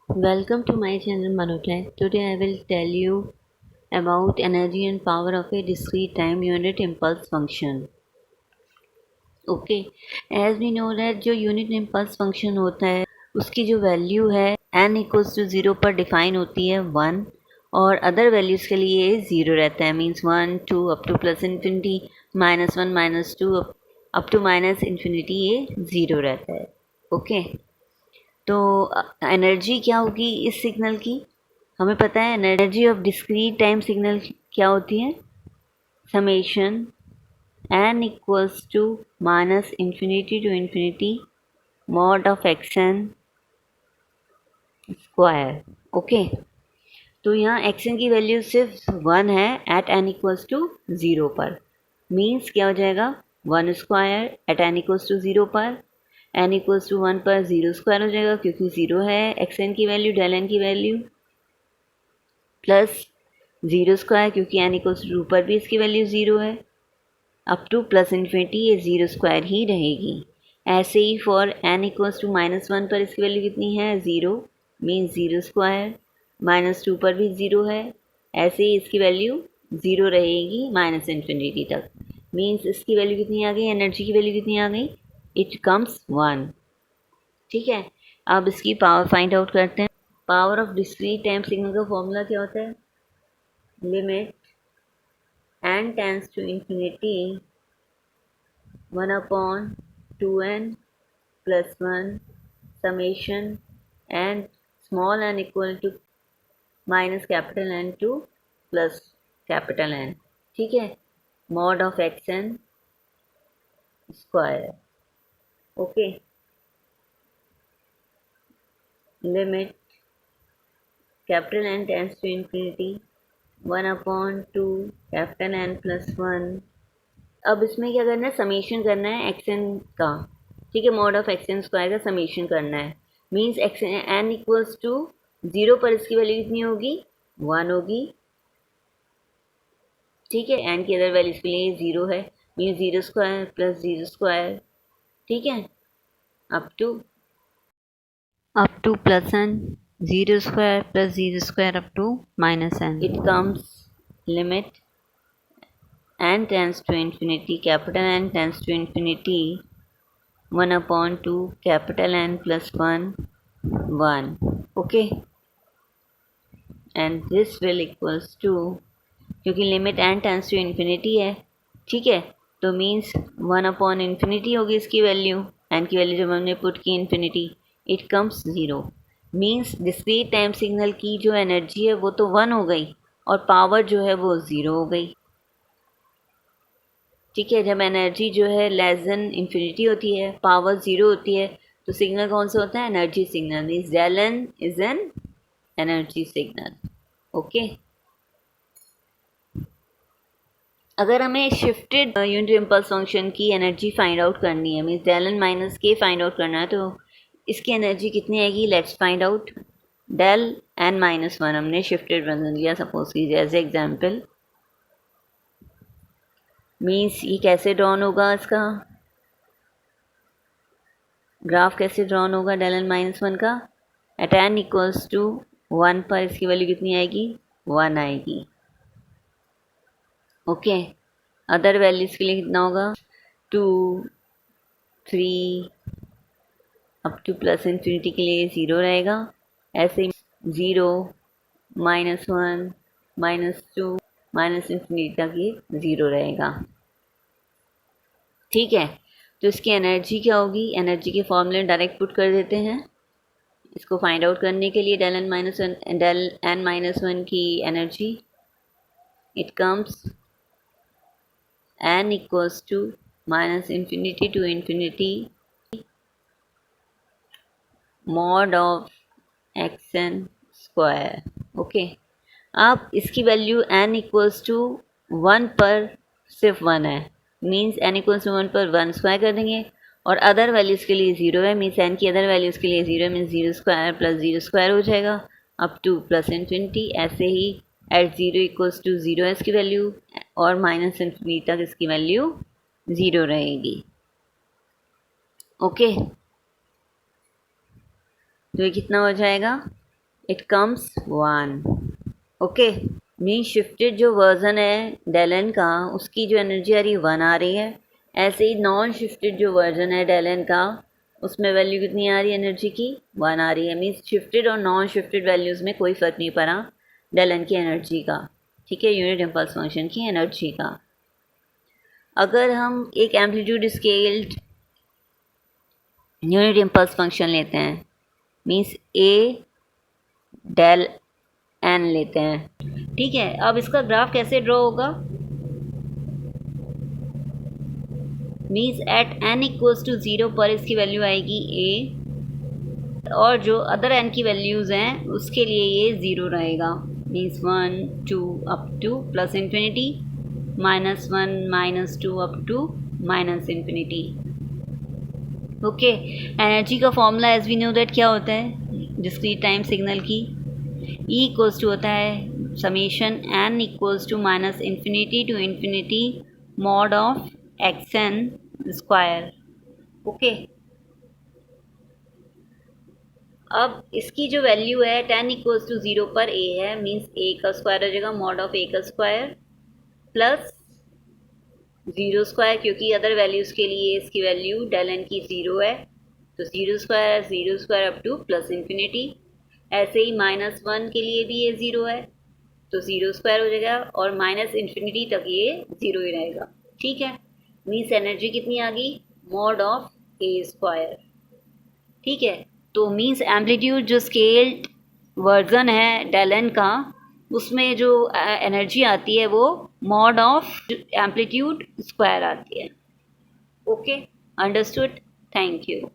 Welcome to my channel Manotech. Today I will tell you about energy and power of a discrete time unit impulse function. Okay, as we know that जो unit impulse function होता है उसकी जो value है n equals to zero पर define होती है 1 और अदर वैल्यूज़ के लिए ज़ीरो रहता है means 1 2 up to plus infinity -1 -2 up to minus infinity ये ज़ीरो रहता है. ओके तो एनर्जी क्या होगी इस सिग्नल की. हमें पता है energy of discrete time signal क्या होती है. Summation n equals to minus infinity to infinity mod of x n square. Okay तो यहाँ एक्स एन की वैल्यू सिर्फ 1 है at n equals to zero पर. मीन्स क्या हो जाएगा 1 square at n equals to zero पर. n इक्वल्स टू 1 पर ज़ीरो स्क्वायर हो जाएगा क्योंकि ज़ीरो है एक्स एन की वैल्यू डेल एन की वैल्यू प्लस ज़ीरो स्क्वायर क्योंकि n इक्वल्स टू 2 पर भी इसकी वैल्यू ज़ीरो है अप टू प्लस इन्फिनिटी ये ज़ीरो स्क्वायर ही रहेगी. ऐसे ही फॉर n इक्वल्स टू -1 पर इसकी वैल्यू कितनी है ज़ीरो मीन्स ज़ीरो स्क्वायर. -2 पर भी ज़ीरो है ऐसे ही इसकी वैल्यू ज़ीरो रहेगी माइनस इन्फिनिटी तक. मीन्स इसकी वैल्यू कितनी आ गई एनर्जी की वैल्यू कितनी आ गई इट कम्स 1. ठीक है अब इसकी पावर फाइंड आउट करते हैं. Power of discrete time signal का फॉर्मूला क्या होता है. Limit n tends to infinity 1 upon 2n plus 1 summation n small n equal to minus capital N to plus capital N. ठीक है mod of x n square. Okay limit capital N tends to infinity 1 upon 2 capital N plus 1. अब इसमें क्या करना है summation करना है x N का. ठीक है mod of x n square का समेशन करना है. Means x n equals to zero पर इसकी वैल्यू कितनी होगी 1 होगी. ठीक है एन की अदर वैल्यूज के लिए ज़ीरो है means zero square plus zero square. ठीक है up to plus n zero square plus zero square up to minus n. It comes limit n tends to infinity capital N tends to infinity 1 upon 2 capital N plus 1 1. okay and this will equals to क्योंकि limit n tends to infinity है. ठीक है तो means 1 upon infinity होगी इसकी value n की value जब हमने पुट की infinity it comes zero. Means discrete time signal की जो एनर्जी है वो तो 1 हो गई और पावर जो है वो ज़ीरो हो गई. ठीक है जब एनर्जी जो है लेस देन इन्फिनिटी होती है पावर ज़ीरो होती है तो सिग्नल कौन सा होता है energy signal. Means del n is an energy signal. Okay अगर हमें शिफ्टेड यूनिट इम्पल्स फंक्शन की एनर्जी फाइंड आउट करनी है means del n minus k find out करना है तो इसकी एनर्जी कितनी आएगी. Let's find out. Del n -1 हमने शिफ्टेड वर्जन लिया सपोज कीजिए एज एग्जाम्पल. मीन्स ये कैसे ड्रॉन होगा इसका ग्राफ कैसे ड्रॉन होगा डेल एन -1 का. एट एन इक्वल्स टू 1 पर इसकी वैल्यू कितनी आएगी 1 आएगी. ओके अदर वैल्यूज़ के लिए कितना होगा 2 3 अप टू प्लस इन्फिनिटी के लिए ज़ीरो रहेगा. ऐसे ही 0 -1 -2 माइनस इन्फिनिटी तक ये ज़ीरो रहेगा. ठीक है तो इसकी एनर्जी क्या होगी. एनर्जी के फॉर्मूले डायरेक्ट पुट कर देते हैं. इसको फाइंड आउट करने के लिए डेल एन माइनस वन की energy it comes n equals to minus infinity to infinity mod of x n square. Okay अब इसकी वैल्यू n इक्वल्स टू 1 पर सिर्फ 1 है मीन्स n इक्वल्स टू 1 पर 1 स्क्वायर कर देंगे और अदर वैल्यूज़ के लिए ज़ीरो है मीन्स n की अदर वैल्यूज़ के लिए zero means zero square plus zero square हो जाएगा अप टू प्लस इन्फिनिटी. ऐसे ही at zero equals to zero है इसकी वैल्यू और माइनस इन्फिनिटी तक इसकी वैल्यू ज़ीरो रहेगी. ओके तो ये कितना हो जाएगा it comes 1. Okay, mean shifted जो वर्जन है डेल एन का उसकी जो एनर्जी आ रही है 1 आ रही है. ऐसे ही नॉन शिफ्टेड जो वर्जन है डेल एन का उसमें वैल्यू कितनी आ रही है एनर्जी की 1 आ रही है. मीन्स शिफ्टेड और नॉन शिफ्टेड वैल्यूज़ में कोई फ़र्क नहीं पड़ा डेल एन की एनर्जी का. ठीक है, यूनिट इम्पल्स फंक्शन की एनर्जी का. अगर हम एक amplitude scaled unit impulse function लेते हैं, मीन्स ए डेल एन लेते हैं. ठीक है, अब इसका ग्राफ कैसे ड्रॉ होगा? Means at n equals to 0 पर इसकी वैल्यू आएगी ए, और जो अदर एन की वैल्यूज़ हैं उसके लिए ये 0 रहेगा. Means 1 2 up to plus infinity, -1 -2 up to minus infinity. Okay, energy का formula as we know that क्या होता है डिस्क्रीट टाइम सिग्नल की? ई इक्वल्स टू होता है summation n equals to minus infinity to infinity mod of x n square. Okay, अब इसकी जो वैल्यू है 10 इक्वल्स टू 0 पर ए है, मीन्स ए का स्क्वायर हो जाएगा मॉड ऑफ ए का स्क्वायर प्लस 0 स्क्वायर, क्योंकि अदर वैल्यूज़ के लिए इसकी वैल्यू डेल एन की 0 है, तो 0 square up to plus infinity. ऐसे ही -1 के लिए भी ये 0 है, तो 0 स्क्वायर हो जाएगा और माइनस इन्फिनिटी तक ये 0 ही रहेगा. ठीक है, मीन्स एनर्जी कितनी आ गई मॉड ऑफ ए स्क्वायर. ठीक है, तो मीन्स एम्पलीट्यूड जो स्केल्ड वर्जन है डेल एन का उसमें जो एनर्जी आती है वो मॉड ऑफ एम्पलीट्यूड स्क्वायर आती है. Okay, understood. Thank you.